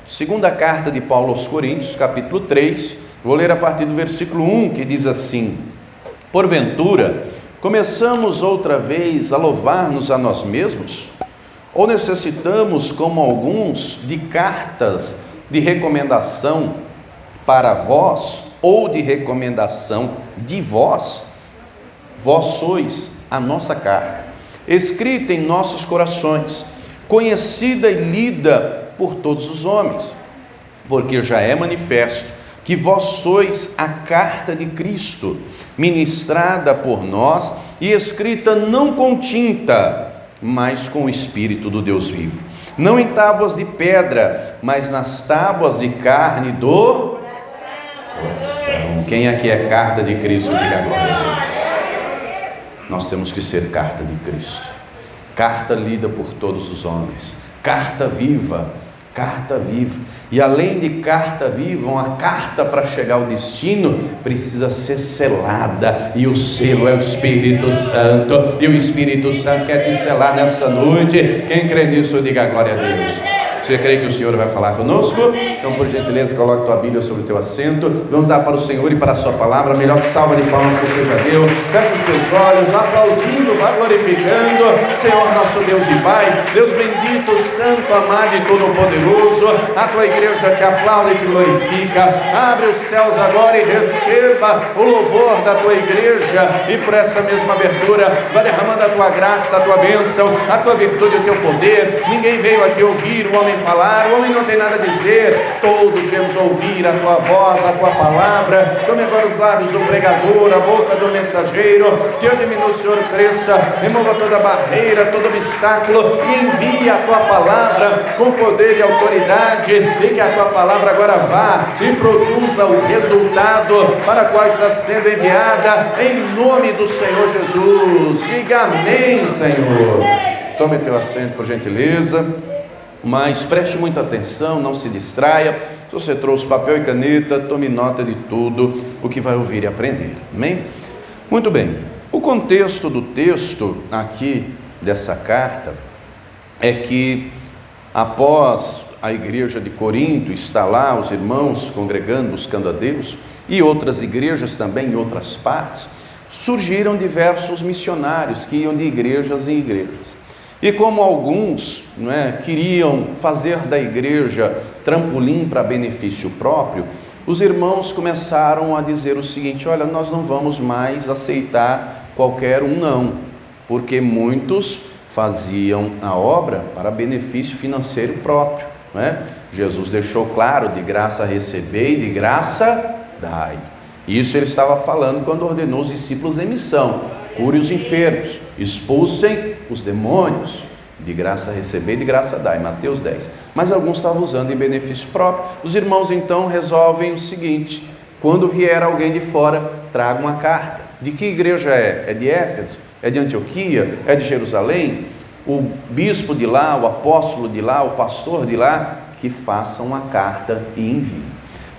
Segunda carta de Paulo aos Coríntios, capítulo 3, vou ler a partir do versículo 1, que diz assim: porventura, começamos outra vez a louvar-nos a nós mesmos? Ou necessitamos, como alguns, de cartas de recomendação para vós, ou de recomendação de vós? Vós sois a nossa carta, escrita em nossos corações, conhecida e lida por todos os homens, porque já é manifesto que vós sois a carta de Cristo, ministrada por nós e escrita não com tinta, mas com o Espírito do Deus vivo, não em tábuas de pedra, mas nas tábuas de carne do coração. Quem aqui é carta de Cristo, diga glória a Deus. Nós temos que ser carta de Cristo, carta lida por todos os homens, carta viva, e além de carta viva, uma carta para chegar ao destino precisa ser selada, e o selo é o Espírito Santo, e o Espírito Santo quer te selar nessa noite. Quem crê nisso, diga glória a Deus. Você crê que o Senhor vai falar conosco? Então, por gentileza, coloque tua Bíblia sobre o teu assento. Vamos dar para o Senhor e para a sua palavra a melhor salva de palmas que você já deu. Feche os teus olhos, vá aplaudindo, vá glorificando. Senhor, nosso Deus e Pai, Deus bendito, santo, amado e todo-poderoso, a tua igreja te aplaude e te glorifica. Abre os céus agora e receba o louvor da tua igreja, e por essa mesma abertura, vai derramando a tua graça, a tua bênção, a tua virtude e o teu poder. Ninguém veio aqui ouvir o homem falar, o homem não tem nada a dizer, todos viemos ouvir a tua voz, a tua palavra. Tome agora os lábios do pregador, a boca do mensageiro, que eu diminua, o Senhor cresça, remova toda barreira, todo obstáculo, e envie a tua palavra com poder e autoridade, e que a tua palavra agora vá e produza o resultado para qual está sendo enviada, em nome do Senhor Jesus. Diga amém, Senhor. Tome teu assento, por gentileza. Mas preste muita atenção, não se distraia. Se você trouxe papel e caneta, tome nota de tudo o que vai ouvir e aprender. Amém? Muito bem. O contexto do texto aqui dessa carta é que após a igreja de Corinto estar lá, os irmãos congregando, buscando a Deus, e outras igrejas também em outras partes, surgiram diversos missionários que iam de igrejas em igrejas. E como alguns queriam fazer da igreja trampolim para benefício próprio, os irmãos começaram a dizer o seguinte: olha, nós não vamos mais aceitar qualquer um não, porque muitos faziam a obra para benefício financeiro próprio. Jesus deixou claro: de graça recebei e de graça dai. Isso ele estava falando quando ordenou os discípulos em missão: cure os enfermos, expulsem os demônios, de graça receber, de graça dai, Mateus 10. Mas alguns estavam usando em benefício próprio. Os irmãos então resolvem o seguinte: quando vier alguém de fora, traga uma carta. De que igreja é? É de Éfeso? É de Antioquia? É de Jerusalém? O bispo de lá, o apóstolo de lá, o pastor de lá, que façam uma carta e enviem.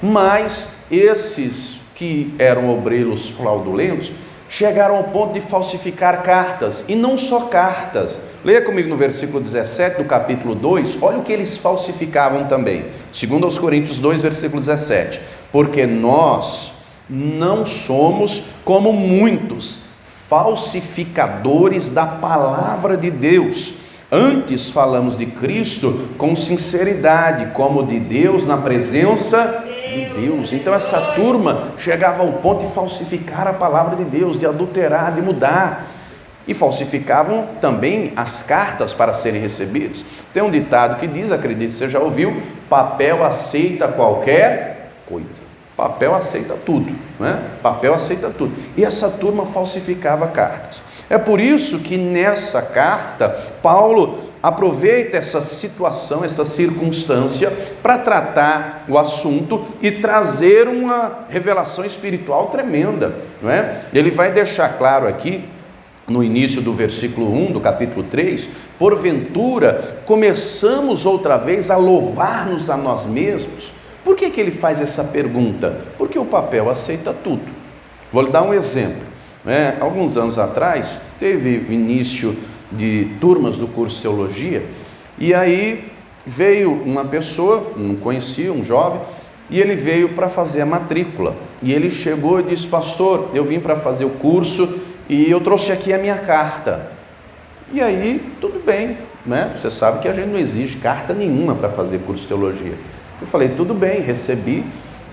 Mas esses que eram obreiros fraudulentos chegaram ao ponto de falsificar cartas, e não só cartas. Leia comigo no versículo 17 do capítulo 2, olha o que eles falsificavam também. 2 Coríntios 2, versículo 17: porque nós não somos como muitos falsificadores da palavra de Deus, antes falamos de Cristo com sinceridade, como de Deus, na presença de Deus. Então essa turma chegava ao ponto de falsificar a palavra de Deus, de adulterar, de mudar, e falsificavam também as cartas para serem recebidas. Tem um ditado que diz, acredito que você já ouviu: papel aceita qualquer coisa. Papel aceita tudo, Papel aceita tudo. E essa turma falsificava cartas. É por isso que nessa carta Paulo aproveita essa situação, essa circunstância, para tratar o assunto e trazer uma revelação espiritual tremenda, Ele vai deixar claro aqui, no início do versículo 1 do capítulo 3, porventura começamos outra vez a louvar-nos a nós mesmos. Por que ele faz essa pergunta? Porque o papel aceita tudo. Vou lhe dar um exemplo. Alguns anos atrás, teve o início de turmas do curso de teologia, e aí veio uma pessoa, não conhecia, um jovem, e ele veio para fazer a matrícula. E ele chegou e disse: pastor, eu vim para fazer o curso e eu trouxe aqui a minha carta. E aí, tudo bem, né? Você sabe que a gente não exige carta nenhuma para fazer curso de teologia. Eu falei: tudo bem, recebi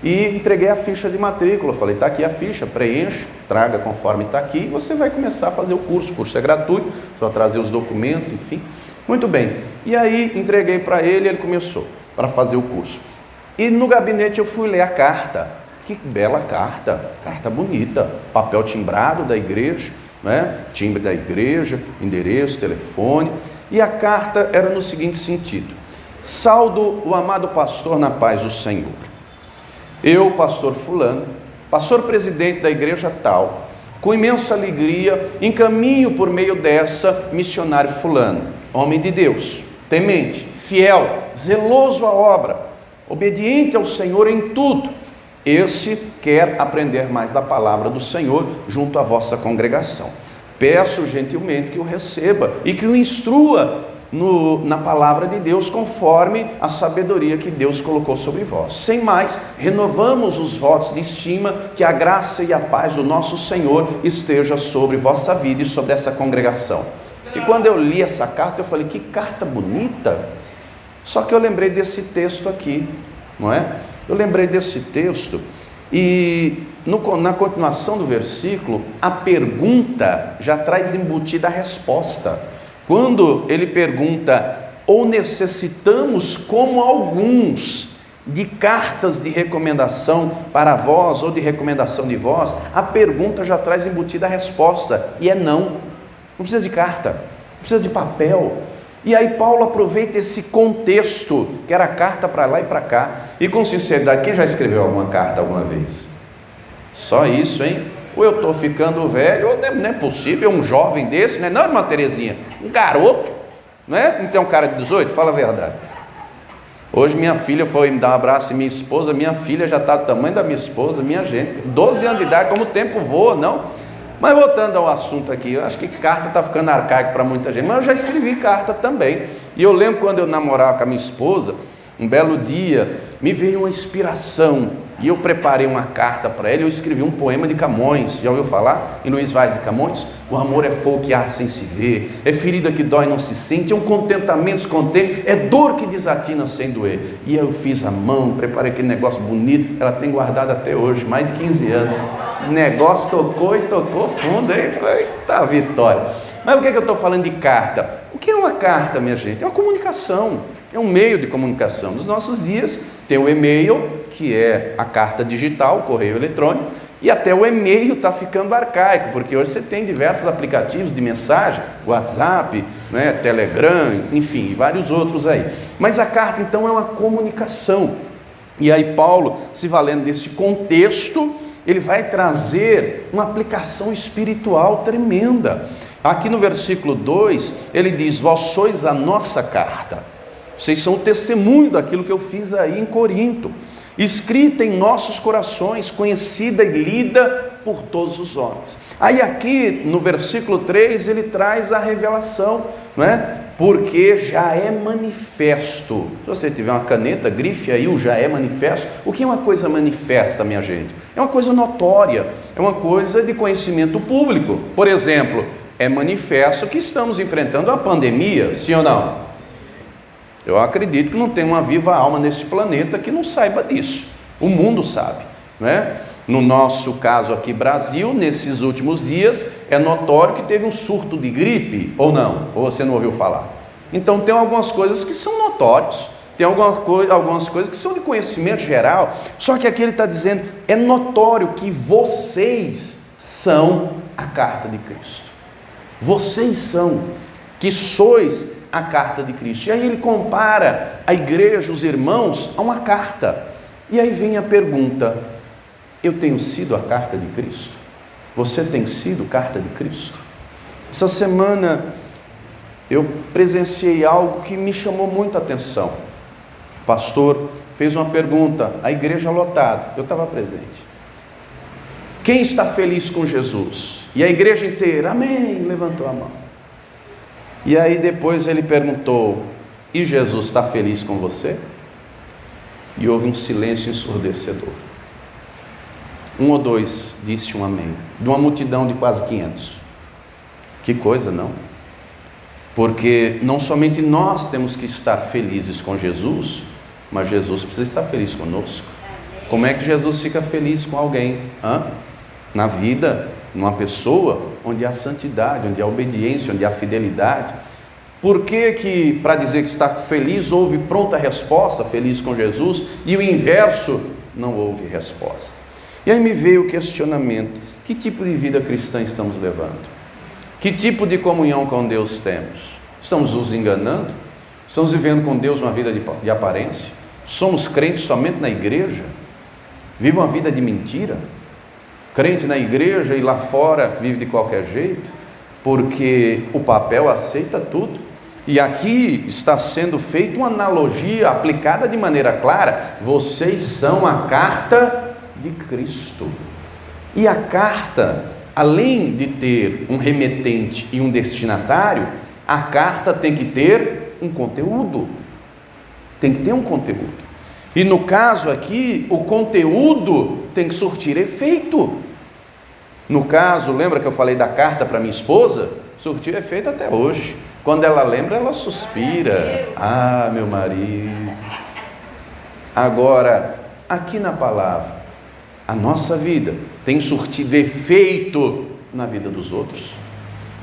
e entreguei a ficha de matrícula. Eu falei: está aqui a ficha, preencha, traga conforme está aqui e você vai começar a fazer o curso. O curso é gratuito, só trazer os documentos, enfim. Muito bem. E aí, entreguei para ele e ele começou para fazer o curso. E no gabinete eu fui ler a carta. Que bela carta, carta bonita, papel timbrado da igreja, né? Timbre da igreja, endereço, telefone. E a carta era no seguinte sentido: saudo o amado pastor na paz do Senhor. Eu, pastor fulano, pastor presidente da igreja tal, com imensa alegria, encaminho por meio dessa missionário fulano, homem de Deus, temente, fiel, zeloso à obra, obediente ao Senhor em tudo. Esse quer aprender mais da palavra do Senhor junto à vossa congregação. Peço gentilmente que o receba e que o instrua na palavra de Deus, conforme a sabedoria que Deus colocou sobre vós. Sem mais, renovamos os votos de estima, que a graça e a paz do nosso Senhor esteja sobre vossa vida e sobre essa congregação. E quando eu li essa carta, eu falei: que carta bonita! Só que eu lembrei desse texto aqui, não é? Eu lembrei desse texto e na continuação do versículo, a pergunta já traz embutida a resposta. Quando ele pergunta: ou necessitamos, como alguns, de cartas de recomendação para vós, ou de recomendação de vós, a pergunta já traz embutida a resposta, e é não. Não precisa de carta, não precisa de papel. E aí Paulo aproveita esse contexto, que era carta para lá e para cá, e com sinceridade, quem já escreveu alguma carta alguma vez? Só isso, hein? Ou eu estou ficando velho, ou não é possível, um jovem desse, né? Não, irmã Terezinha, um garoto, né? Não tem um cara de 18? Fala a verdade. Hoje minha filha foi me dar um abraço, e minha esposa, minha filha já está do tamanho da minha esposa, minha gente, 12 anos de idade, como o tempo voa, não? Mas voltando ao assunto aqui, eu acho que carta está ficando arcaico para muita gente, mas eu já escrevi carta também. E eu lembro quando eu namorava com a minha esposa, um belo dia, me veio uma inspiração, e eu preparei uma carta para ela, eu escrevi um poema de Camões. Já ouviu falar em Luís Vaz de Camões? O amor é fogo que arde sem se ver, é ferida que dói não se sente, é um contentamento descontente, é dor que desatina sem doer. E eu fiz à mão, preparei aquele negócio bonito, ela tem guardado até hoje, mais de 15 anos. O negócio tocou e tocou fundo, hein? Eita vitória! Mas por que eu estou falando de carta? O que é uma carta, minha gente? É uma comunicação, é um meio de comunicação. Nos nossos dias tem o e-mail, que é a carta digital, o correio eletrônico, e até o e-mail está ficando arcaico, porque hoje você tem diversos aplicativos de mensagem, WhatsApp, né, Telegram, enfim, e vários outros aí. Mas a carta, então, é uma comunicação. E aí Paulo, se valendo desse contexto, ele vai trazer uma aplicação espiritual tremenda. Aqui no versículo 2, ele diz: vós sois a nossa carta. Vocês são o testemunho daquilo que eu fiz aí em Corinto, escrita em nossos corações, conhecida e lida por todos os homens. Aí aqui no versículo 3 ele traz a revelação, não é? Porque já é manifesto. Se você tiver uma caneta, grife aí o já é manifesto. O que é uma coisa manifesta, minha gente? É uma coisa notória, é uma coisa de conhecimento público. Por exemplo, é manifesto que estamos enfrentando a pandemia, sim ou não? Eu acredito que não tem uma viva alma nesse planeta que não saiba disso. O mundo sabe, não é? No nosso caso aqui, Brasil, nesses últimos dias, é notório que teve um surto de gripe, ou não? Ou você não ouviu falar? Então tem algumas coisas que são notórias, tem algumas coisas que são de conhecimento geral, só que aqui ele está dizendo, é notório que vocês são a carta de Cristo. Vocês são, que sois a carta de Cristo. E aí ele compara a igreja, os irmãos, a uma carta. E aí vem a pergunta: eu tenho sido a carta de Cristo? Você tem sido carta de Cristo? Essa semana eu presenciei algo que me chamou muita atenção. O pastor fez uma pergunta, a igreja lotada, eu estava presente. Quem está feliz com Jesus? E a igreja inteira, amém, levantou a mão. E aí depois ele perguntou: E Jesus está feliz com você? E houve um silêncio ensurdecedor. 1 ou 2 disse um amém, de uma multidão de quase 500. Que coisa, não? Porque não somente nós temos que estar felizes com Jesus, mas Jesus precisa estar feliz conosco. Como é que Jesus fica feliz com alguém? Na vida, numa pessoa onde há santidade, onde há obediência, onde há fidelidade. Por que para dizer que está feliz houve pronta resposta, feliz com Jesus, e o inverso, não houve resposta? E aí me veio o questionamento: que tipo de vida cristã estamos levando? Que tipo de comunhão com Deus temos? Estamos nos enganando? Estamos vivendo com Deus uma vida de aparência? Somos crentes somente na igreja? Vive uma vida de mentira? Crente na igreja e lá fora vive de qualquer jeito? Porque o papel aceita tudo. E aqui está sendo feita uma analogia aplicada de maneira clara: vocês são a carta de Cristo. E a carta, além de ter um remetente e um destinatário, a carta tem que ter um conteúdo. Tem que ter um conteúdo. E no caso aqui, o conteúdo tem que surtir efeito. No caso, lembra que eu falei da carta para minha esposa? Surtiu efeito até hoje. Quando ela lembra, ela suspira. Ah, meu marido. Agora, aqui na palavra, a nossa vida tem surtido efeito na vida dos outros.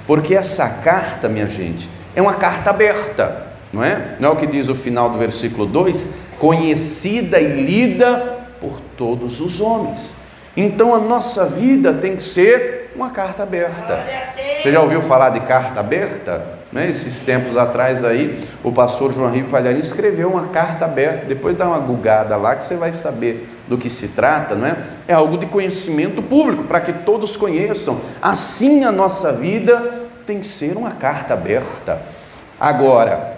Porque essa carta, minha gente, é uma carta aberta, não é? Não é o que diz o final do versículo 2? Conhecida e lida por todos os homens. Então a nossa vida tem que ser uma carta aberta. Você já ouviu falar de carta aberta? Né? Esses tempos atrás aí, o pastor João Ribeiro Palharini escreveu uma carta aberta. Depois dá uma gugada lá que você vai saber do que se trata, não é? É algo de conhecimento público, para que todos conheçam. Assim a nossa vida tem que ser uma carta aberta. Agora,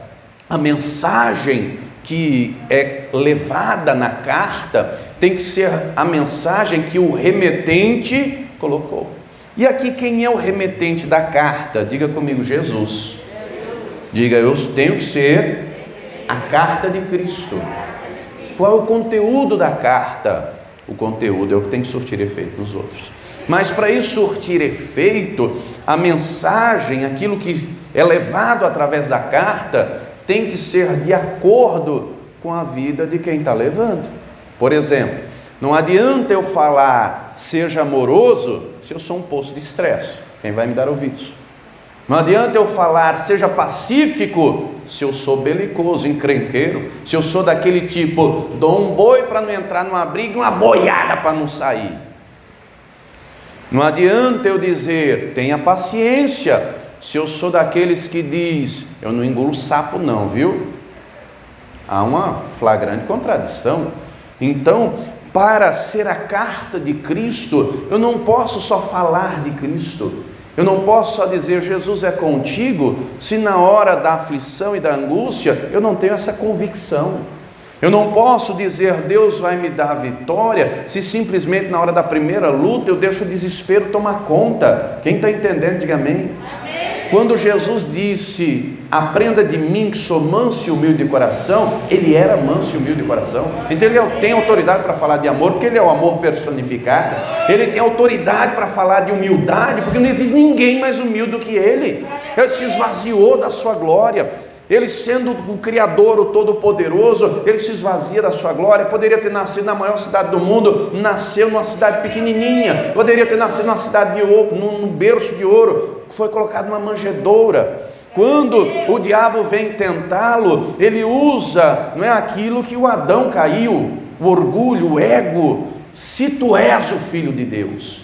a mensagem que é levada na carta tem que ser a mensagem que o remetente colocou. E aqui quem é o remetente da carta? Diga comigo: Jesus. Diga: eu tenho que ser a carta de Cristo. Qual é o conteúdo da carta? O conteúdo é o que tem que surtir efeito nos outros. Mas para isso surtir efeito, a mensagem, aquilo que é levado através da carta, tem que ser de acordo com a vida de quem está levando. Por exemplo, não adianta eu falar seja amoroso se eu sou um poço de estresse. Quem vai me dar ouvidos? Não adianta eu falar seja pacífico se eu sou belicoso, encrenqueiro, se eu sou daquele tipo, dou um boi para não entrar numa briga e uma boiada para não sair. Não adianta eu dizer tenha paciência se eu sou daqueles que diz eu não engulo sapo não, viu? Há uma flagrante contradição. Então, para ser a carta de Cristo, eu não posso só falar de Cristo. Eu não posso só dizer Jesus é contigo, se na hora da aflição e da angústia eu não tenho essa convicção. Eu não posso dizer Deus vai me dar a vitória, se simplesmente na hora da primeira luta eu deixo o desespero tomar conta. Quem está entendendo, diga amém. Quando Jesus disse, aprenda de mim que sou manso e humilde de coração, ele era manso e humilde de coração. Então ele tem autoridade para falar de amor, porque ele é o amor personificado. Ele tem autoridade para falar de humildade, porque não existe ninguém mais humilde do que ele. Ele se esvaziou da sua glória. Ele sendo o Criador, o Todo-Poderoso, ele se esvazia da sua glória. Poderia ter nascido na maior cidade do mundo, nasceu numa cidade pequenininha. Poderia ter nascido numa cidade de ouro, num berço de ouro, foi colocado numa manjedoura. Quando o diabo vem tentá-lo, ele usa, não é aquilo que o Adão caiu, o orgulho, o ego. Se tu és o Filho de Deus,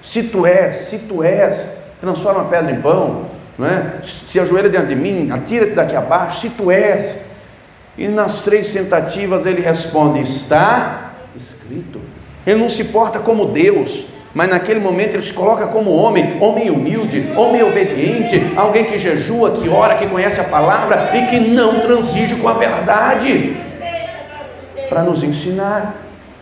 se tu és, transforma a pedra em pão. Não é? Se ajoelha diante de mim, atira-te daqui abaixo, se tu és. E nas 3 tentativas ele responde, está escrito. Ele não se porta como Deus, mas naquele momento ele se coloca como homem humilde, homem obediente, alguém que jejua, que ora, que conhece a palavra e que não transige com a verdade, para nos ensinar.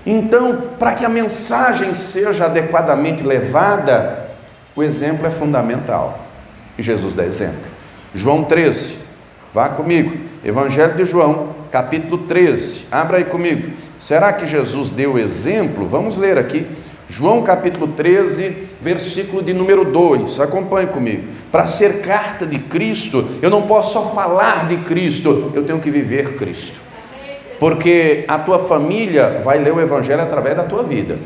Então, para que a mensagem seja adequadamente levada, o exemplo é fundamental. E Jesus dá exemplo. João 13, Vá comigo. Evangelho de João, capítulo 13. Abra aí comigo. Será que Jesus deu exemplo? Vamos ler aqui. João capítulo 13, versículo de número 2. Acompanhe comigo. Para ser carta de Cristo, eu não posso só falar de Cristo, eu tenho que viver Cristo. Porque a tua família vai ler o Evangelho através da tua vida.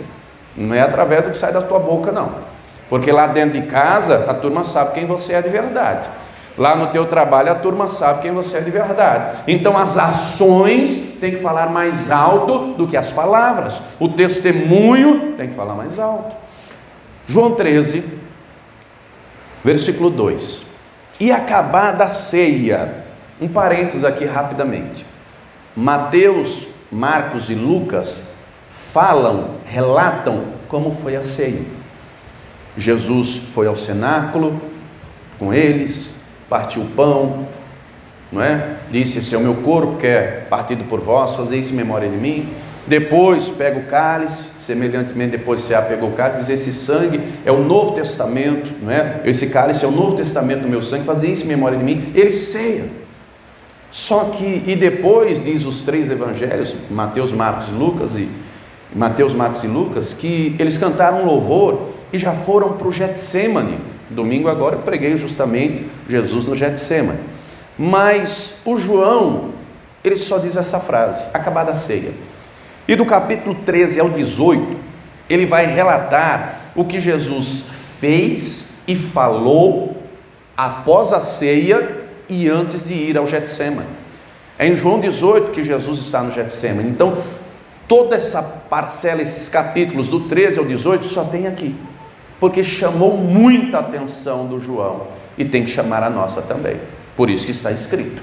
Não é através do que sai da tua boca, não. Porque lá dentro de casa, a turma sabe quem você é de verdade. Lá no teu trabalho, a turma sabe quem você é de verdade. Então as ações têm que falar mais alto do que as palavras. O testemunho tem que falar mais alto. João 13, versículo 2. E acabada a ceia, um parênteses aqui rapidamente. Mateus, Marcos e Lucas relatam como foi a ceia. Jesus foi ao cenáculo com eles, partiu o pão, não é? Disse: esse é o meu corpo que é partido por vós, fazei isso em memória de mim. Depois pega o cálice, semelhantemente depois se pegou o cálice, diz: esse sangue é o Novo Testamento, não é? Esse cálice é o Novo Testamento do meu sangue, fazei isso em memória de mim. Ele ceia. Só que, e depois diz os três evangelhos, Mateus, Marcos e Lucas, que eles cantaram um louvor e já foram para o Getsemane. Domingo agora eu preguei justamente Jesus no Getsemane. Mas o João, ele só diz essa frase: acabada a ceia. E do capítulo 13 ao 18, ele vai relatar o que Jesus fez e falou após a ceia e antes de ir ao Getsemane. É em João 18 que Jesus está no Getsemane. Então, toda essa parcela, esses capítulos do 13 ao 18 só tem aqui, porque chamou muita atenção do João e tem que chamar a nossa também. Por isso que está escrito: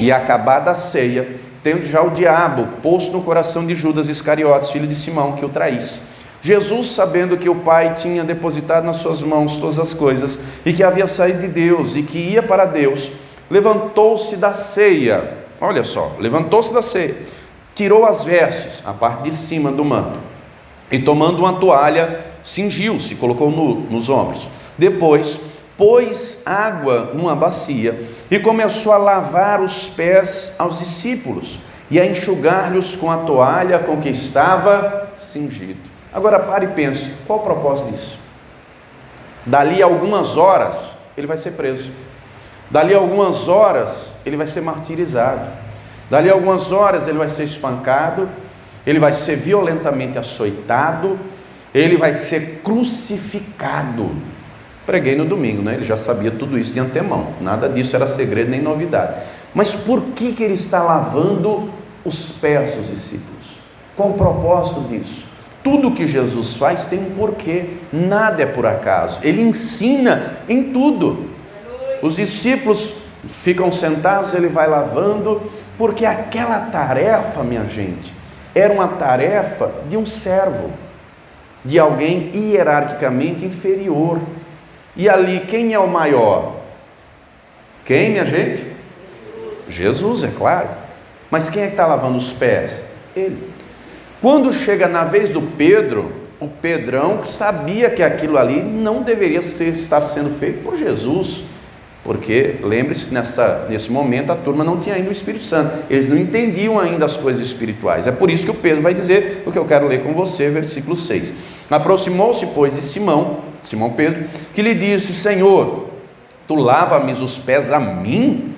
e acabada a ceia, tendo já o diabo posto no coração de Judas Iscariotes, filho de Simão, que o traísse. Jesus, sabendo que o Pai tinha depositado nas suas mãos todas as coisas, e que havia saído de Deus e que ia para Deus, levantou-se da ceia. Olha só, levantou-se da ceia, tirou as vestes, a parte de cima do manto, e tomando uma toalha, cingiu-se, colocou nos ombros. Depois pôs água numa bacia e começou a lavar os pés aos discípulos e a enxugar-lhes com a toalha com que estava cingido. Agora pare e pense, qual o propósito disso? Dali a algumas horas ele vai ser preso. Dali a algumas horas ele vai ser martirizado. Dali a algumas horas ele vai ser espancado, ele vai ser violentamente açoitado, ele vai ser crucificado. Preguei no domingo, né? Ele já sabia tudo isso de antemão, nada disso era segredo nem novidade. Mas por que ele está lavando os pés dos discípulos? Qual o propósito disso? Tudo que Jesus faz tem um porquê, nada é por acaso. Ele ensina em tudo. Os discípulos ficam sentados, ele vai lavando, porque aquela tarefa, minha gente, era uma tarefa de um servo, de alguém hierarquicamente inferior. E ali, quem é o maior? Quem, minha gente? Jesus, é claro. Mas quem é que está lavando os pés? Ele. Quando chega na vez do Pedro, o Pedrão que sabia que aquilo ali não deveria estar sendo feito por Jesus, porque lembre-se que nesse momento a turma não tinha ainda o Espírito Santo, eles não entendiam ainda as coisas espirituais. É por isso que o Pedro vai dizer o que eu quero ler com você, versículo 6. Aproximou-se, pois, de Simão Pedro, que lhe disse: Senhor, tu lava-me os pés a mim?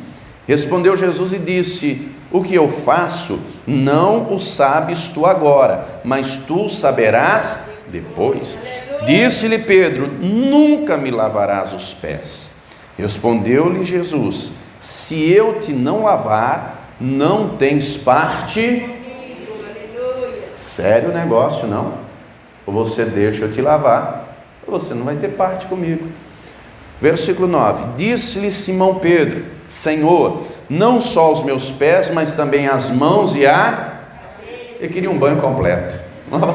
Respondeu Jesus e disse: o que eu faço não o sabes tu agora, mas tu saberás depois. Disse-lhe Pedro: nunca me lavarás os pés. Respondeu-lhe Jesus: se eu te não lavar, não tens parte. Sério o negócio, não? Ou você deixa eu te lavar, ou você não vai ter parte comigo. Versículo 9: disse-lhe Simão Pedro: Senhor, não só os meus pés, mas também as mãos e a... Eu queria um banho completo.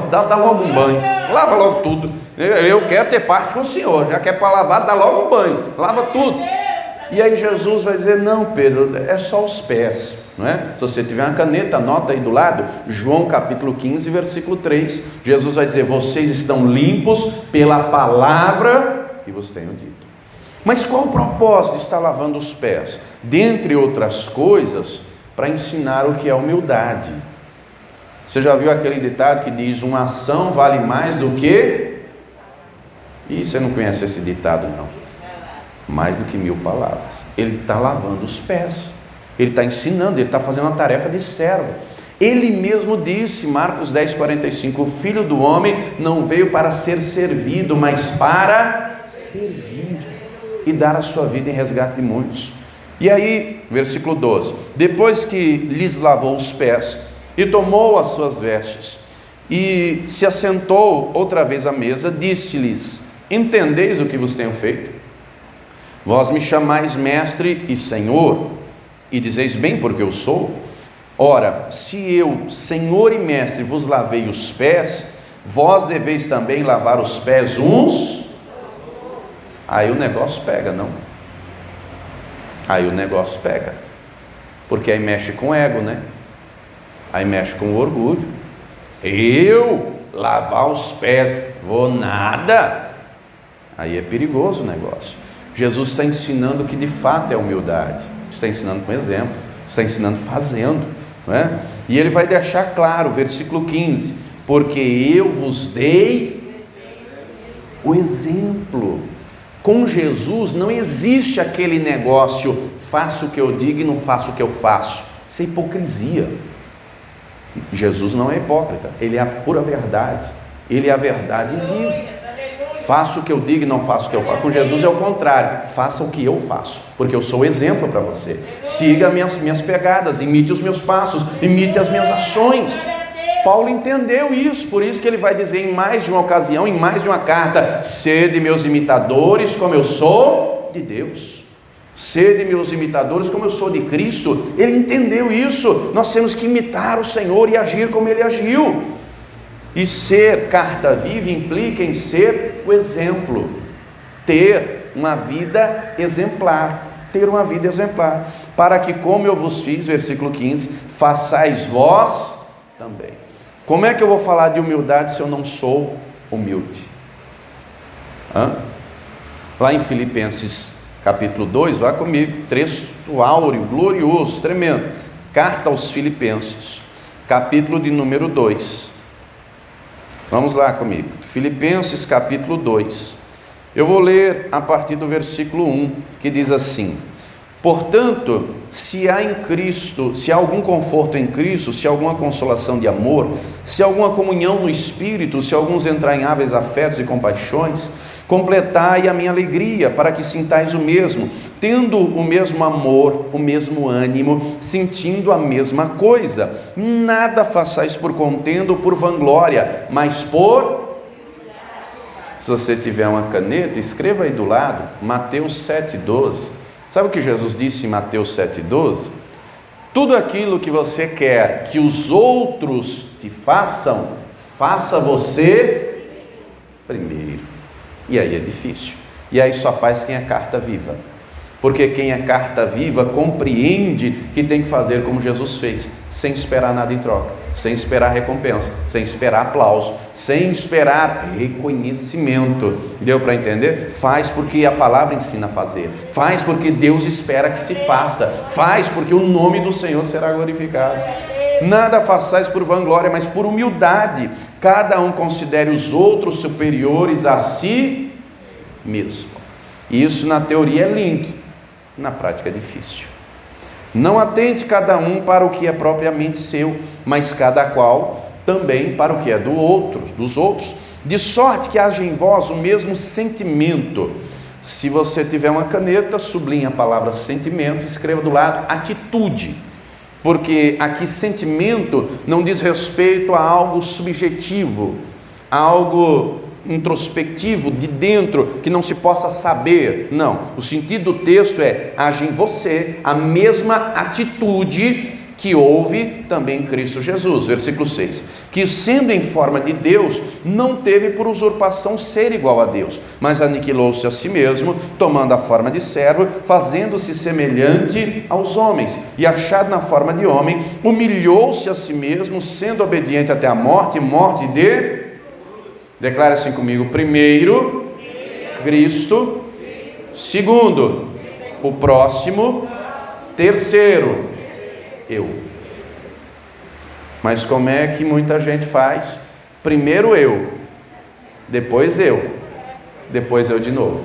Dá logo um banho, lava logo tudo. Eu quero ter parte com o Senhor, já que é para lavar, dá logo um banho, lava tudo. E aí Jesus vai dizer: não, Pedro, é só os pés, não é? Se você tiver uma caneta, anota aí do lado, João capítulo 15, versículo 3. Jesus vai dizer: vocês estão limpos pela palavra que vos tenho dito. Mas qual o propósito de estar lavando os pés? dentre outras coisas, para ensinar o que é humildade. Você já viu aquele ditado que diz: uma ação vale mais do que... E você não conhece esse ditado, não? Mais do que 1000 palavras. Ele está lavando os pés, ele está ensinando, ele está fazendo uma tarefa de servo. Ele mesmo disse, Marcos 10:45, o Filho do Homem não veio para ser servido, mas para servir e dar a sua vida em resgate de muitos. E aí, versículo 12, depois que lhes lavou os pés e tomou as suas vestes e se assentou outra vez à mesa, disse-lhes: entendeis o que vos tenho feito? Vós me chamais mestre e senhor, e dizeis bem, porque eu sou. Ora, se eu, senhor e mestre, vos lavei os pés, vós deveis também lavar os pés uns. Aí o negócio pega, não? Aí o negócio pega, porque aí mexe com o ego, né? Aí mexe com o orgulho. Eu lavar os pés, vou nada. Aí é perigoso o negócio. Jesus está ensinando o que de fato é humildade, está ensinando com exemplo, está ensinando fazendo, não é? E ele vai deixar claro, versículo 15, porque eu vos dei o exemplo. Com Jesus não existe aquele negócio, faço o que eu digo e não faço o que eu faço. Isso é hipocrisia. Jesus não é hipócrita, ele é a pura verdade, ele é a verdade viva. Faço o que eu digo e não faço o que eu faço. Com Jesus é o contrário, faça o que eu faço, porque eu sou exemplo para você. Siga minhas pegadas, imite os meus passos, imite as minhas ações. Paulo entendeu isso, por isso que ele vai dizer em mais de uma ocasião, em mais de uma carta: sede meus imitadores como eu sou de Deus, sede meus imitadores como eu sou de Cristo. Ele entendeu isso. Nós temos que imitar o Senhor e agir como ele agiu. E ser carta viva implica em ser o exemplo, ter uma vida exemplar, para que, como eu vos fiz, versículo 15, façais vós também. Como é que eu vou falar de humildade se eu não sou humilde? Lá em Filipenses capítulo 2, vá comigo, texto áureo, glorioso, tremendo, carta aos Filipenses, capítulo de número 2, vamos lá comigo, Filipenses capítulo 2, eu vou ler a partir do versículo 1, que diz assim: portanto, se há em Cristo, se há algum conforto em Cristo, se há alguma consolação de amor, se há alguma comunhão no Espírito, se há alguns entranháveis afetos e compaixões, completai a minha alegria, para que sintais o mesmo, tendo o mesmo amor, o mesmo ânimo, sentindo a mesma coisa. Nada façais por contenda ou por vanglória, mas por... Se você tiver uma caneta, escreva aí do lado, Mateus 7,12. Sabe o que Jesus disse em Mateus 7,12? Tudo aquilo que você quer que os outros te façam, faça você primeiro. E aí é difícil. E aí só faz quem é carta viva. Porque quem é carta viva compreende que tem que fazer como Jesus fez, sem esperar nada em troca, sem esperar recompensa, sem esperar aplauso, sem esperar reconhecimento. Deu para entender? Faz porque a palavra ensina a fazer, faz porque Deus espera que se faça, faz porque o nome do Senhor será glorificado. Nada façais por vanglória, mas por humildade, cada um considere os outros superiores a si mesmo. Isso na teoria é lindo, na prática é difícil. Não atente cada um para o que é propriamente seu, mas cada qual também para o que é dos outros, de sorte que haja em vós o mesmo sentimento. Se você tiver uma caneta, sublinhe a palavra sentimento, escreva do lado atitude, porque aqui sentimento não diz respeito a algo subjetivo, a algo introspectivo, de dentro, que não se possa saber. Não, o sentido do texto é: haja em você a mesma atitude que houve também em Cristo Jesus. Versículo 6, que sendo em forma de Deus, não teve por usurpação ser igual a Deus, mas aniquilou-se a si mesmo, tomando a forma de servo, fazendo-se semelhante aos homens, e achado na forma de homem, humilhou-se a si mesmo, sendo obediente até a morte, morte de... Declara assim comigo: primeiro, Cristo; segundo, o próximo, Terceiro, eu. Mas como é que muita gente faz? Primeiro eu, depois eu de novo.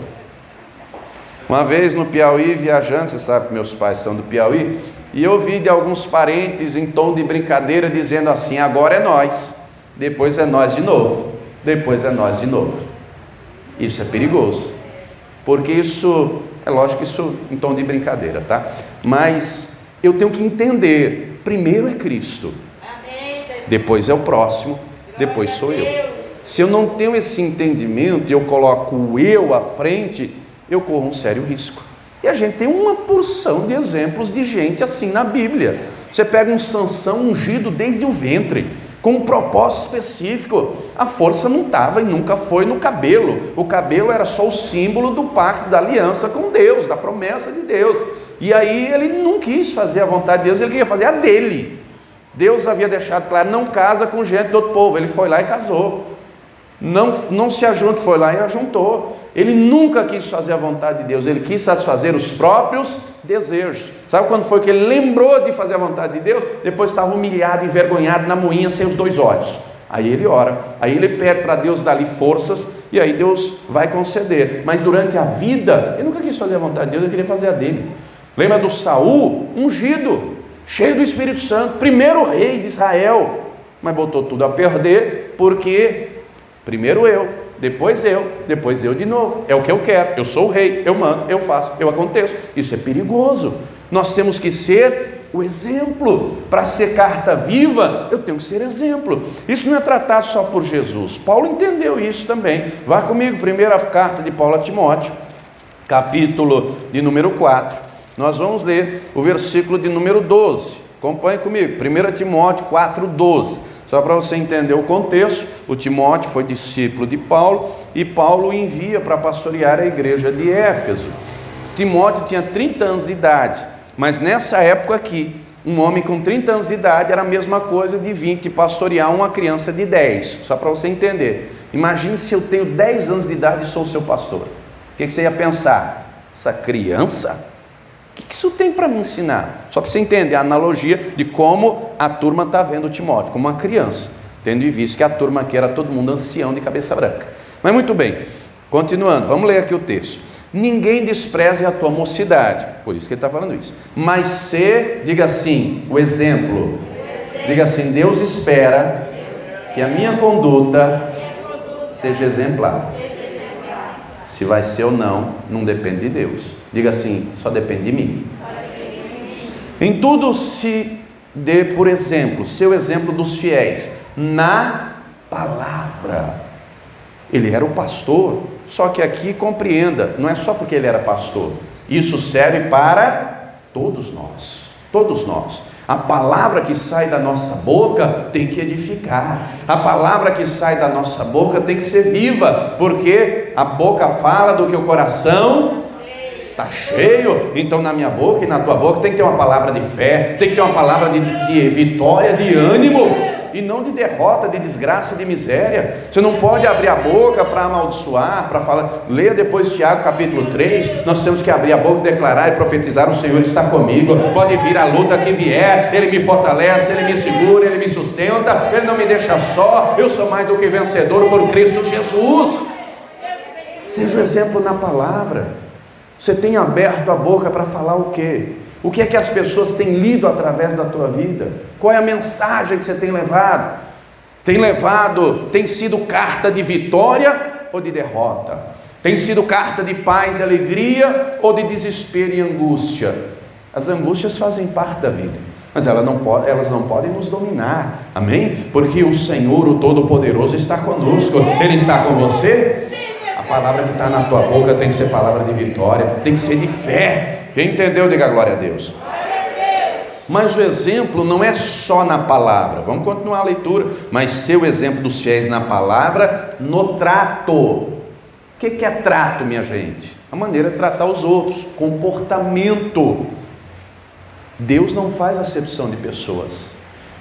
Uma vez no Piauí, viajando, você sabe que meus pais são do Piauí, e eu ouvi de alguns parentes em tom de brincadeira dizendo assim: agora é nós, depois é nós de novo, depois é nós de novo. Isso é perigoso, porque isso, é lógico que isso em tom de brincadeira, tá? Mas eu tenho que entender, primeiro é Cristo, depois é o próximo, depois sou eu. Se eu não tenho esse entendimento e eu coloco o eu à frente, eu corro um sério risco. E a gente tem uma porção de exemplos de gente assim na Bíblia. Você pega um Sansão ungido desde o ventre, com um propósito específico. A força não estava e nunca foi no cabelo. O cabelo era só o símbolo do pacto, da aliança com Deus, da promessa de Deus. E aí ele não quis fazer a vontade de Deus, ele queria fazer a dele. Deus havia deixado claro: não casa com gente do outro povo. Ele foi lá e casou. Não se ajunta, foi lá e ajuntou. Ele nunca quis fazer a vontade de Deus, ele quis satisfazer os próprios desejos. Sabe quando foi que ele lembrou de fazer a vontade de Deus? Depois estava humilhado, envergonhado, na moinha, sem os 2 olhos. Aí ele ora, aí ele pede para Deus dar-lhe forças, e aí Deus vai conceder. Mas durante a vida, ele nunca quis fazer a vontade de Deus, ele queria fazer a dele. Lembra do Saul, ungido, cheio do Espírito Santo, primeiro rei de Israel, mas botou tudo a perder, porque primeiro eu, depois eu de novo. É o que eu quero, eu sou o rei, eu mando, eu faço, eu aconteço. Isso é perigoso. Nós temos que ser o exemplo. Para ser carta viva, eu tenho que ser exemplo. Isso não é tratado só por Jesus. Paulo entendeu isso também. Vá comigo, primeira carta de Paulo a Timóteo, capítulo de número 4. Nós vamos ler o versículo de número 12. Acompanhe comigo, 1 Timóteo 4:12. Só para você entender o contexto, o Timóteo foi discípulo de Paulo e Paulo o envia para pastorear a igreja de Éfeso. Timóteo tinha 30 anos de idade, mas nessa época aqui, um homem com 30 anos de idade era a mesma coisa de vir te pastorear uma criança de 10, só para você entender. Imagine se eu tenho 10 anos de idade e sou o seu pastor. O que você ia pensar? Essa criança? O que isso tem para me ensinar? Só para você entender a analogia de como a turma está vendo o Timóteo, como uma criança, tendo em vista que a turma aqui era todo mundo ancião de cabeça branca. Mas muito bem, continuando, vamos ler aqui o texto. Ninguém despreze a tua mocidade, por isso que ele está falando isso, mas diga assim, o exemplo, diga assim: Deus espera que a minha conduta seja exemplar. Se vai ser ou não, não depende de Deus. Diga assim: só depende de mim. Em tudo se dê por exemplo, seu exemplo dos fiéis, na palavra. Ele era o pastor, só que aqui compreenda, não é só porque ele era pastor, isso serve para todos nós, todos nós. A palavra que sai da nossa boca tem que edificar, a palavra que sai da nossa boca tem que ser viva, porque a boca fala do que o coração está cheio. Então na minha boca e na tua boca tem que ter uma palavra de fé, tem que ter uma palavra de vitória, de ânimo, e não de derrota, de desgraça, de miséria. Você não pode abrir a boca para amaldiçoar, para falar. Leia depois Tiago capítulo 3, nós temos que abrir a boca e declarar e profetizar: o Senhor está comigo, pode vir a luta que vier, Ele me fortalece, Ele me segura, Ele me sustenta, Ele não me deixa só, eu sou mais do que vencedor por Cristo Jesus. Seja o exemplo na palavra. Você tem aberto a boca para falar o quê? O que é que as pessoas têm lido através da tua vida? Qual é a mensagem que você tem levado? Tem sido carta de vitória ou de derrota? Tem sido carta de paz e alegria ou de desespero e angústia? As angústias fazem parte da vida, mas elas não podem nos dominar, amém? Porque o Senhor, o Todo-Poderoso, está conosco. Ele está com você? A palavra que está na tua boca tem que ser palavra de vitória, tem que ser de fé. Quem entendeu, diga glória a Deus. Mas o exemplo não é só na palavra. Vamos continuar a leitura. Mas ser o exemplo dos fiéis na palavra, no trato. O que é trato, minha gente? A maneira de tratar os outros, comportamento. Deus não faz acepção de pessoas.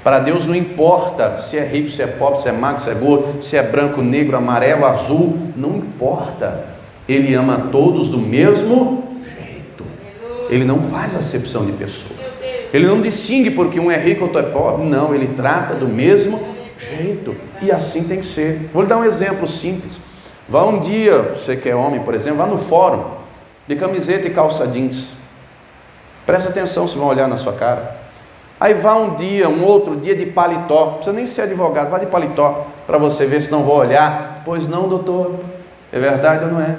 Para Deus não importa se é rico, se é pobre, se é magro, se é gordo, se é branco, negro, amarelo, azul, não importa. Ele ama todos do mesmo jeito. Ele não faz acepção de pessoas. Ele não distingue porque um é rico ou outro é pobre. Não, ele trata do mesmo jeito. E assim tem que ser. Vou lhe dar um exemplo simples. Vá um dia, você que é homem, por exemplo, vá no fórum de camiseta e calça jeans. Presta atenção se vão olhar na sua cara. Aí vá um dia, um outro dia de paletó. Não precisa nem ser advogado, vá de paletó para você ver se não vou olhar. Pois não, doutor. É verdade ou não é?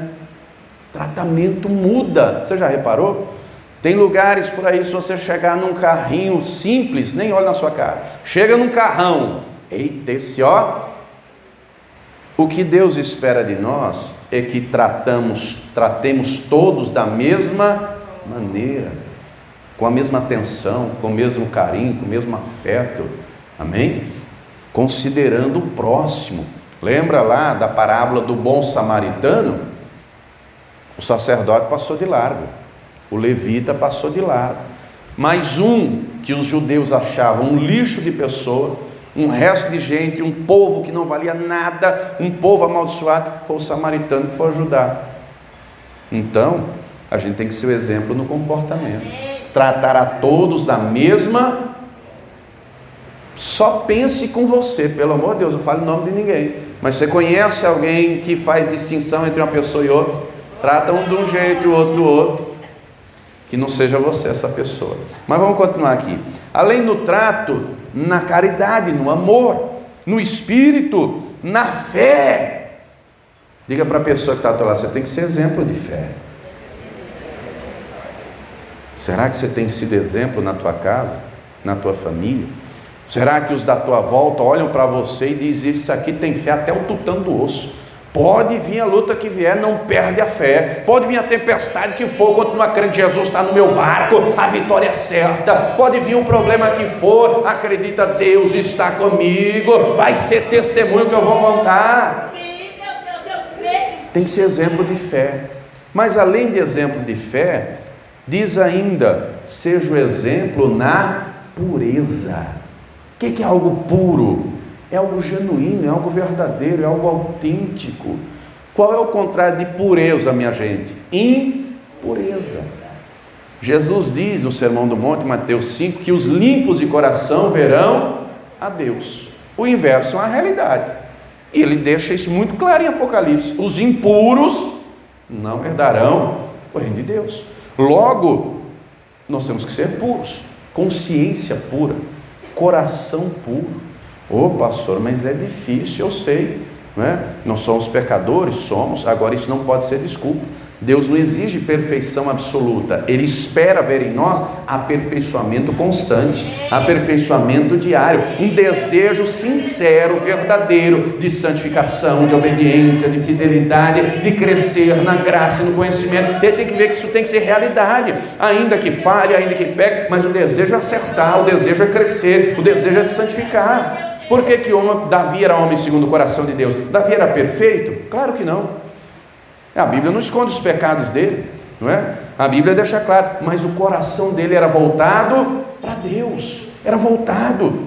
Tratamento muda. Você já reparou? Tem lugares por aí, se você chegar num carrinho simples, nem olha na sua cara. Chega num carrão. Eita, esse ó. O que Deus espera de nós é que tratemos todos da mesma maneira, com a mesma atenção, com o mesmo carinho, com o mesmo afeto. Amém? Considerando o próximo. Lembra lá da parábola do bom samaritano? O sacerdote passou de largo. O levita passou de largo. Mas um que os judeus achavam um lixo de pessoa, um resto de gente, um povo que não valia nada, um povo amaldiçoado, foi o samaritano que foi ajudar. Então, a gente tem que ser o exemplo no comportamento. Tratar a todos da mesma. Só pense com você, pelo amor de Deus, não fale o nome de ninguém. Mas você conhece alguém que faz distinção entre uma pessoa e outra? Trata um de um jeito e o outro do outro. Que não seja você essa pessoa. Mas vamos continuar aqui. Além do trato, na caridade, no amor, no espírito, na fé. Diga para a pessoa que está ao teu lado, você tem que ser exemplo de fé. Será que você tem sido exemplo na tua casa, na tua família? Será que os da tua volta olham para você e dizem, isso aqui tem fé até o tutano do osso? Pode vir a luta que vier, não perde a fé. Pode vir a tempestade que for, continua crendo, Jesus está no meu barco, a vitória é certa. Pode vir um problema que for, acredita, Deus está comigo, vai ser testemunho que eu vou contar. Tem que ser exemplo de fé. Mas além de exemplo de fé, diz ainda, seja o exemplo na pureza. O que é algo puro? É algo genuíno, é algo verdadeiro, é algo autêntico. Qual é o contrário de pureza, minha gente? Impureza. Jesus diz no Sermão do Monte, Mateus 5, que os limpos de coração verão a Deus. O inverso é uma realidade. E ele deixa isso muito claro em Apocalipse. Os impuros não herdarão o reino de Deus. Logo, nós temos que ser puros. Consciência pura, coração puro. Ô pastor, mas é difícil, eu sei, não é? Nós somos pecadores, somos, agora isso não pode ser desculpa. Deus não exige perfeição absoluta, Ele espera ver em nós aperfeiçoamento constante, aperfeiçoamento diário, um desejo sincero, verdadeiro, de santificação, de obediência, de fidelidade, de crescer na graça e no conhecimento. Ele tem que ver que isso tem que ser realidade, ainda que falhe, ainda que peque, mas o desejo é acertar, o desejo é crescer, o desejo é se santificar. Por que Davi era homem segundo o coração de Deus? Davi era perfeito? Claro que não. A Bíblia não esconde os pecados dele, não é? A Bíblia deixa claro, mas o coração dele era voltado para Deus, era voltado.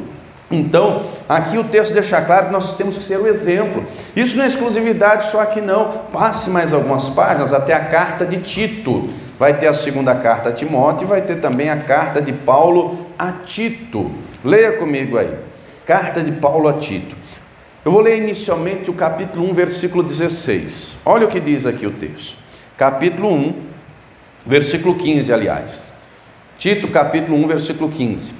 Então, aqui o texto deixa claro que nós temos que ser o exemplo. Isso não é exclusividade só aqui não. Passe mais algumas páginas até a carta de Tito. Vai ter a segunda carta a Timóteo e vai ter também a carta de Paulo a Tito. Leia comigo aí. Carta de Paulo a Tito. Eu vou ler inicialmente o capítulo 1, versículo 16. Olha o que diz aqui o texto. Capítulo 1, versículo 15, aliás. Tito, capítulo 1, versículo 15.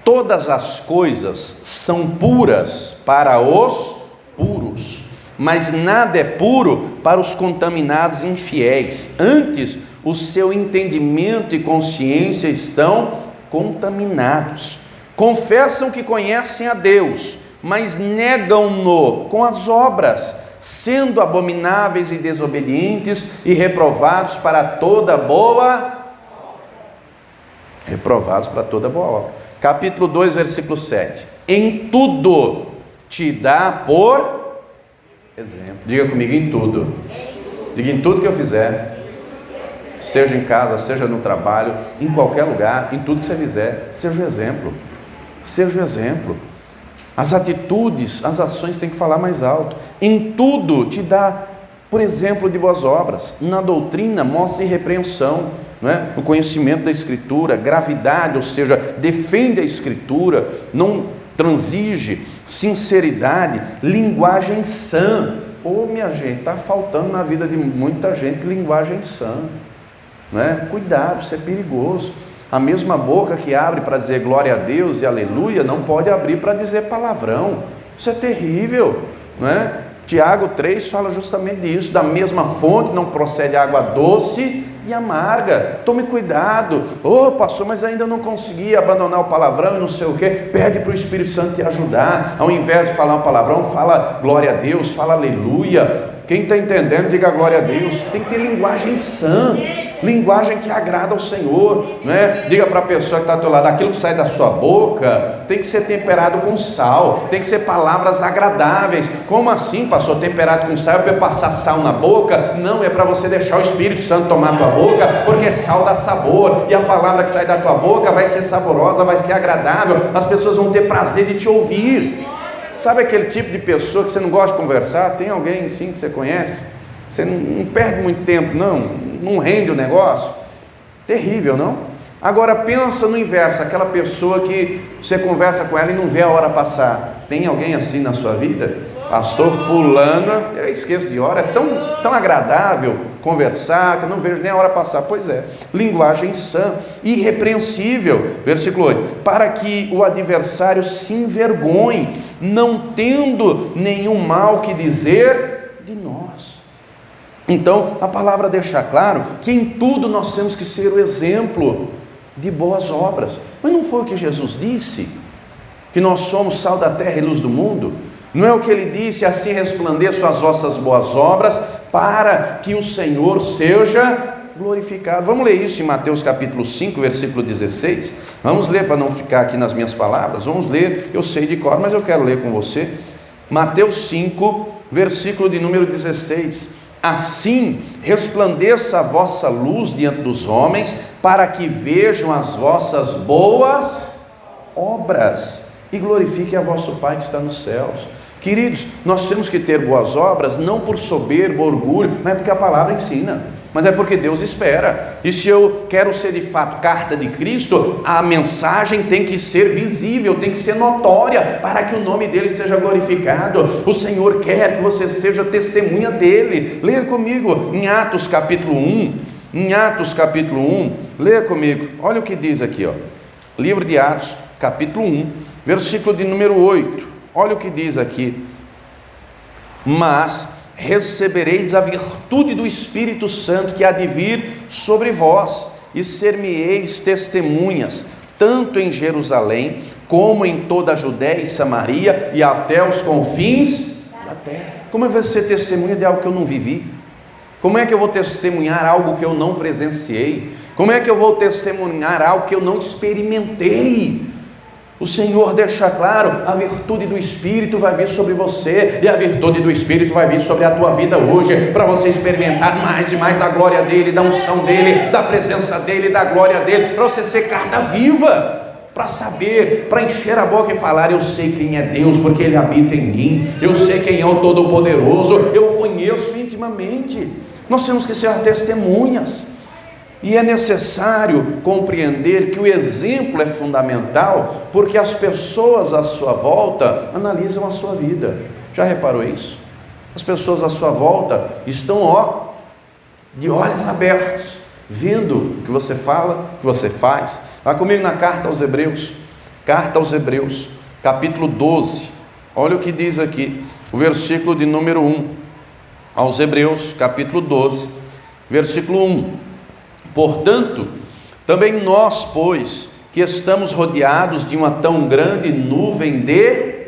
Todas as coisas são puras para os puros, mas nada é puro para os contaminados e infiéis. Antes, o seu entendimento e consciência estão contaminados. Confessam que conhecem a Deus, mas negam-no com as obras, sendo abomináveis e desobedientes e reprovados para toda boa obra. Capítulo 2, versículo 7. Em tudo te dá por exemplo. Diga comigo, em tudo. Diga, em tudo que eu fizer, seja em casa, seja no trabalho, em qualquer lugar, em tudo que você fizer, seja o exemplo. Seja o exemplo. As atitudes, as ações têm que falar mais alto. Em tudo te dá, por exemplo, de boas obras. Na doutrina, mostra irrepreensão. não é? No conhecimento da Escritura, gravidade, ou seja, defende a Escritura, não transige, sinceridade, linguagem sã. Minha gente, está faltando na vida de muita gente linguagem sã, não é? Cuidado, isso é perigoso. A mesma boca que abre para dizer glória a Deus e aleluia, não pode abrir para dizer palavrão. Isso é terrível, não é? Tiago 3 fala justamente disso. Da mesma fonte não procede água doce e amarga. Tome cuidado. Pastor, mas ainda não consegui abandonar o palavrão e não sei o que. Pede para o Espírito Santo te ajudar. Ao invés de falar um palavrão, fala glória a Deus, fala aleluia. Quem está entendendo, diga glória a Deus. Tem que ter linguagem sã, linguagem que agrada ao Senhor, né? Diga para a pessoa que está ao teu lado, aquilo que sai da sua boca tem que ser temperado com sal, tem que ser palavras agradáveis. Como assim, pastor, temperado com sal? É para eu passar sal na boca? Não, é para você deixar o Espírito Santo tomar a tua boca, porque sal dá sabor, e a palavra que sai da tua boca vai ser saborosa, vai ser agradável, as pessoas vão ter prazer de te ouvir. Sabe aquele tipo de pessoa que você não gosta de conversar? Tem alguém sim que você conhece? Você não perde muito tempo, não rende o negócio? Terrível, não? Agora pensa no inverso, aquela pessoa que você conversa com ela e não vê a hora passar. Tem alguém assim na sua vida? Pastor fulana, eu esqueço de hora, é tão agradável conversar, que eu não vejo nem a hora passar. Pois é, linguagem sã, irrepreensível, versículo 8, para que o adversário se envergonhe, não tendo nenhum mal que dizer de nós. Então, a palavra deixa claro que em tudo nós temos que ser o exemplo de boas obras. Mas não foi o que Jesus disse? Que nós somos sal da terra e luz do mundo? Não é o que ele disse, assim resplandeçam as vossas boas obras, para que o Senhor seja glorificado. Vamos ler isso em Mateus capítulo 5, versículo 16. Vamos ler para não ficar aqui nas minhas palavras. Vamos ler, eu sei de cor, mas eu quero ler com você. Mateus 5, versículo de número 16. Assim resplandeça a vossa luz diante dos homens, para que vejam as vossas boas obras e glorifiquem a vosso Pai que está nos céus. Queridos, nós temos que ter boas obras, não por soberba, orgulho, não é porque a palavra ensina, mas é porque Deus espera. E se eu quero ser de fato carta de Cristo, a mensagem tem que ser visível, tem que ser notória, para que o nome dele seja glorificado. O Senhor quer que você seja testemunha dele. Leia comigo em Atos capítulo 1, leia comigo, olha o que diz aqui, livro de Atos, capítulo 1, versículo de número 8, olha o que diz aqui: mas recebereis a virtude do Espírito Santo que há de vir sobre vós, e ser-me-eis testemunhas, tanto em Jerusalém, como em toda a Judéia e Samaria, e até os confins da terra. Como é que eu vou ser testemunha de algo que eu não vivi? Como é que eu vou testemunhar algo que eu não presenciei? Como é que eu vou testemunhar algo que eu não experimentei? O Senhor deixa claro, a virtude do Espírito vai vir sobre você, e a virtude do Espírito vai vir sobre a tua vida hoje, para você experimentar mais e mais da glória dEle, da unção dEle, da presença dEle, da glória dEle, para você ser carta viva, para saber, para encher a boca e falar: eu sei quem é Deus, porque Ele habita em mim, eu sei quem é o Todo-Poderoso, eu o conheço intimamente. Nós temos que ser testemunhas. E é necessário compreender que o exemplo é fundamental, porque as pessoas à sua volta analisam a sua vida. Já reparou isso? As pessoas à sua volta estão de olhos abertos, vendo o que você fala, o que você faz. Vá comigo na carta aos Hebreus, capítulo 12. Olha o que diz aqui, o versículo de número 1. Aos Hebreus, capítulo 12, versículo 1. Portanto, também nós, pois, que estamos rodeados de uma tão grande nuvem de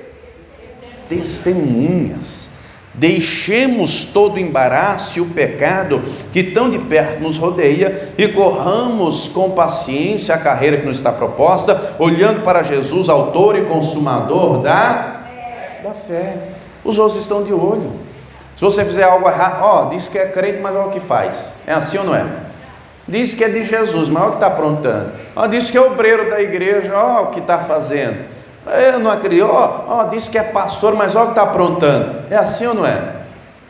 testemunhas, deixemos todo o embaraço e o pecado que tão de perto nos rodeia, e corramos com paciência a carreira que nos está proposta, olhando para Jesus, autor e consumador da fé. Os outros estão de olho. Se você fizer algo errado, diz que é crente, mas olha o que faz. É assim ou não é? Diz que é de Jesus, mas olha o que está aprontando. Diz que é obreiro da igreja, olha o que está fazendo. Eu não acredito. Diz que é pastor, mas olha o que está aprontando. É assim ou não é?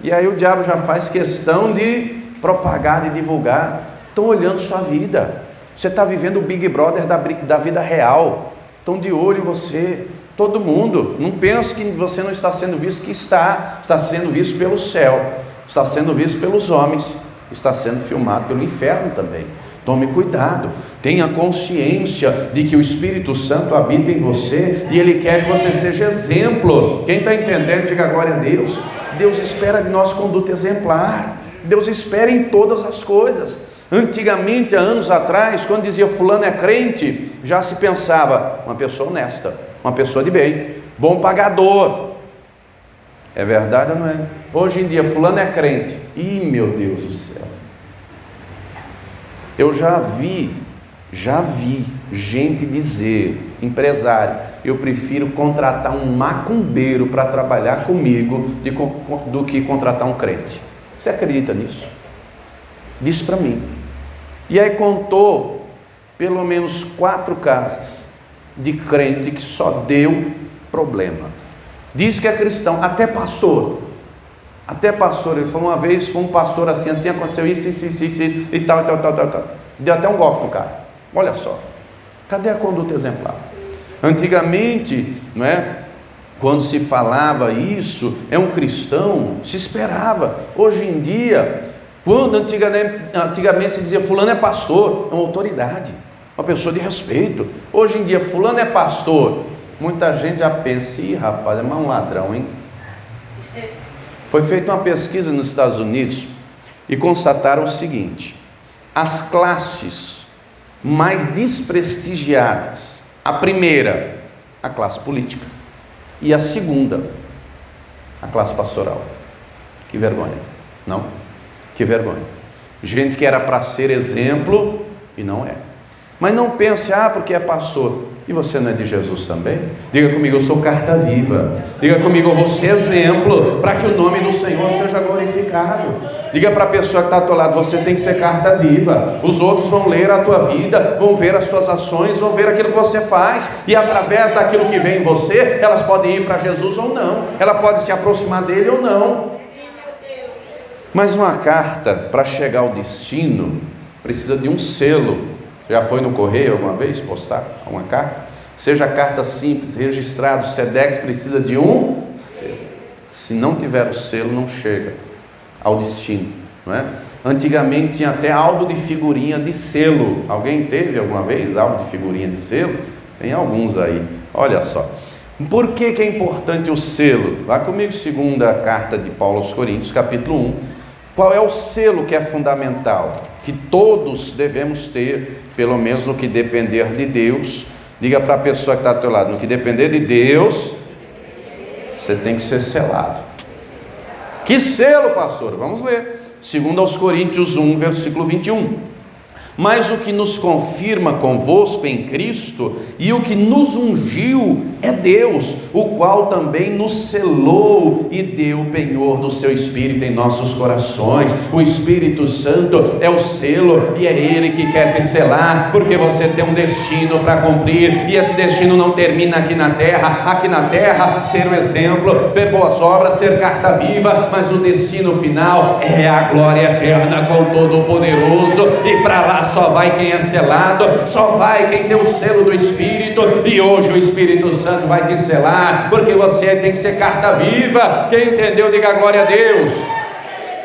E aí o diabo já faz questão de propagar, de divulgar. estão olhando sua vida. Você está vivendo o Big Brother da vida real. Estão de olho em você, todo mundo. Não pense que você não está sendo visto, que está sendo visto pelo céu, está sendo visto pelos homens, está sendo filmado pelo inferno também. Tome cuidado, tenha consciência de que o Espírito Santo habita em você e Ele quer que você seja exemplo. Quem está entendendo, diga glória a Deus. Deus espera de nós conduta exemplar. Deus espera em todas as coisas. Antigamente, há anos atrás, quando dizia fulano é crente, já se pensava, uma pessoa honesta, uma pessoa de bem, bom pagador. É verdade ou não é? Hoje em dia, fulano é crente. Ih, meu Deus do céu. Eu já vi gente dizer, empresário, eu prefiro contratar um macumbeiro para trabalhar comigo do que contratar um crente. Você acredita nisso? Disse para mim. E aí contou pelo menos 4 casos de crente que só deu problema. Diz que é cristão, até pastor. Ele falou uma vez, foi um pastor assim, aconteceu isso, e tal. Deu até um golpe no cara. Olha só, cadê a conduta exemplar? Antigamente, não é? Quando se falava isso, é um cristão, se esperava. Hoje em dia, quando antigamente se dizia fulano é pastor, é uma autoridade, uma pessoa de respeito. Hoje em dia, fulano é pastor, muita gente já pensa, ih rapaz, é mais um ladrão, hein? Foi feita uma pesquisa nos Estados Unidos e constataram o seguinte: as classes mais desprestigiadas, a primeira, a classe política, e a segunda, a classe pastoral. Que vergonha, não? Que vergonha. Gente que era para ser exemplo e não é. Mas não pense, porque é pastor. E você não é de Jesus também? Diga comigo, eu sou carta viva. Diga comigo, eu vou ser exemplo para que o nome do Senhor seja glorificado. Diga para a pessoa que está ao teu lado, você tem que ser carta viva. Os outros vão ler a tua vida, vão ver as suas ações, vão ver aquilo que você faz, e através daquilo que vem em você, elas podem ir para Jesus ou não, ela pode se aproximar dele ou não. Mas uma carta, para chegar ao destino, precisa de um selo. Já foi no correio alguma vez postar uma carta? Seja carta simples, registrado, SEDEX, precisa de um selo. Se não tiver o selo, não chega ao destino, não é? Antigamente tinha até álbum de figurinha de selo. Alguém teve alguma vez álbum de figurinha de selo? Tem alguns aí, olha só. Por que é importante o selo? Vá comigo, segunda carta de Paulo aos Coríntios, capítulo 1. Qual é o selo que é fundamental? Que todos devemos ter, pelo menos no que depender de Deus. Diga para a pessoa que está ao teu lado, no que depender de Deus, você tem que ser selado. Que selo, pastor? Vamos ler. 2 Coríntios 1, versículo 21. Mas o que nos confirma convosco em Cristo e o que nos ungiu é Deus, o qual também nos selou e deu o penhor do seu Espírito em nossos corações. O Espírito Santo é o selo e é Ele que quer te selar, porque você tem um destino para cumprir, e esse destino não termina aqui na terra, ser o exemplo, ter boas obras, ser carta viva, mas o destino final é a glória eterna com Todo-Poderoso, e para lá só vai quem é selado, só vai quem tem o selo do Espírito, e hoje o Espírito Santo vai te selar, porque você tem que ser carta viva. Quem entendeu, diga glória a Deus.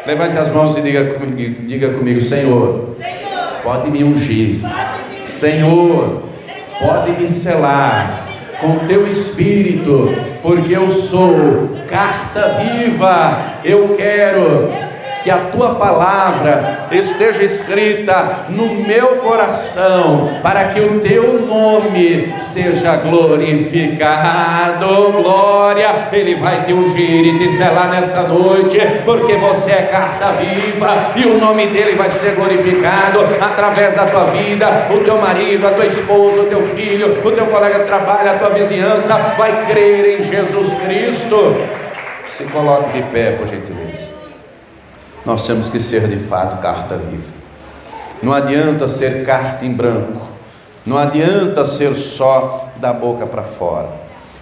Levante as mãos e diga comigo, Senhor, pode me ungir, Senhor, pode me selar com teu Espírito, porque eu sou carta viva. Eu quero que a tua palavra esteja escrita no meu coração, para que o teu nome seja glorificado. Glória, Ele vai te ungir e te selar nessa noite, porque você é carta viva, e o nome dele vai ser glorificado através da tua vida. O teu marido, a tua esposa, o teu filho, o teu colega de trabalho, a tua vizinhança vai crer em Jesus Cristo. Se coloque de pé, por gentileza. Nós temos que ser de fato carta viva. Não adianta ser carta em branco, não adianta ser só da boca para fora.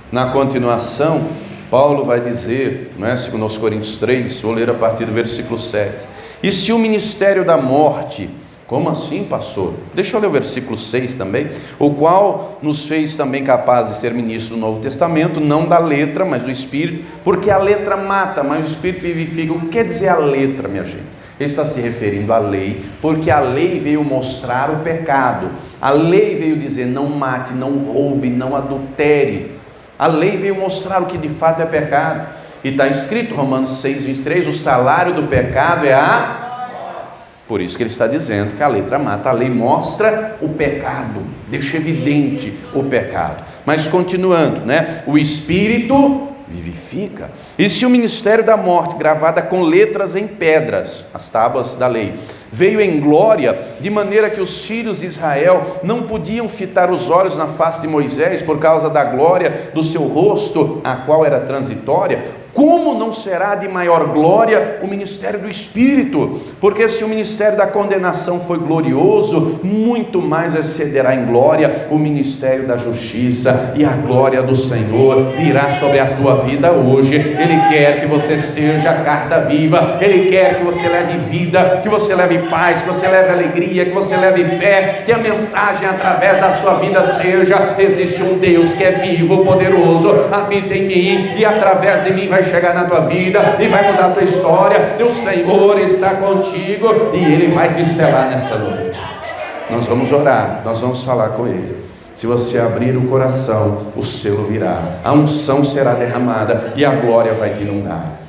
Na continuação, Paulo vai dizer, não é? 2 Coríntios 3, vou ler a partir do versículo 7. E se o ministério da morte Como assim, pastor? Deixa eu ler o versículo 6 também. O qual nos fez também capazes de ser ministros do Novo Testamento, não da letra, mas do Espírito, porque a letra mata, mas o Espírito vivifica. O que quer dizer a letra, minha gente? Ele está se referindo à lei, porque a lei veio mostrar o pecado. A lei veio dizer: não mate, não roube, não adultere. A lei veio mostrar o que de fato é pecado. E está escrito, Romanos 6,23, o salário do pecado é a... Por isso que ele está dizendo que a letra mata. A lei mostra o pecado, deixa evidente o pecado. Mas continuando, né? O Espírito vivifica. E se o ministério da morte, gravada com letras em pedras, as tábuas da lei, veio em glória, de maneira que os filhos de Israel não podiam fitar os olhos na face de Moisés por causa da glória do seu rosto, a qual era transitória, como não será de maior glória o ministério do Espírito? Porque se o ministério da condenação foi glorioso, muito mais excederá em glória o ministério da justiça, e a glória do Senhor virá sobre a tua vida hoje. Ele quer que você seja carta viva, Ele quer que você leve vida, que você leve paz, que você leve alegria, que você leve fé, que a mensagem através da sua vida seja: existe um Deus que é vivo, poderoso, habita em mim, e através de mim vai chegar na tua vida e vai mudar a tua história. E o Senhor está contigo e Ele vai te selar nessa noite. Nós vamos orar, nós vamos falar com Ele. Se você abrir o coração, o selo virá, a unção será derramada e a glória vai te inundar.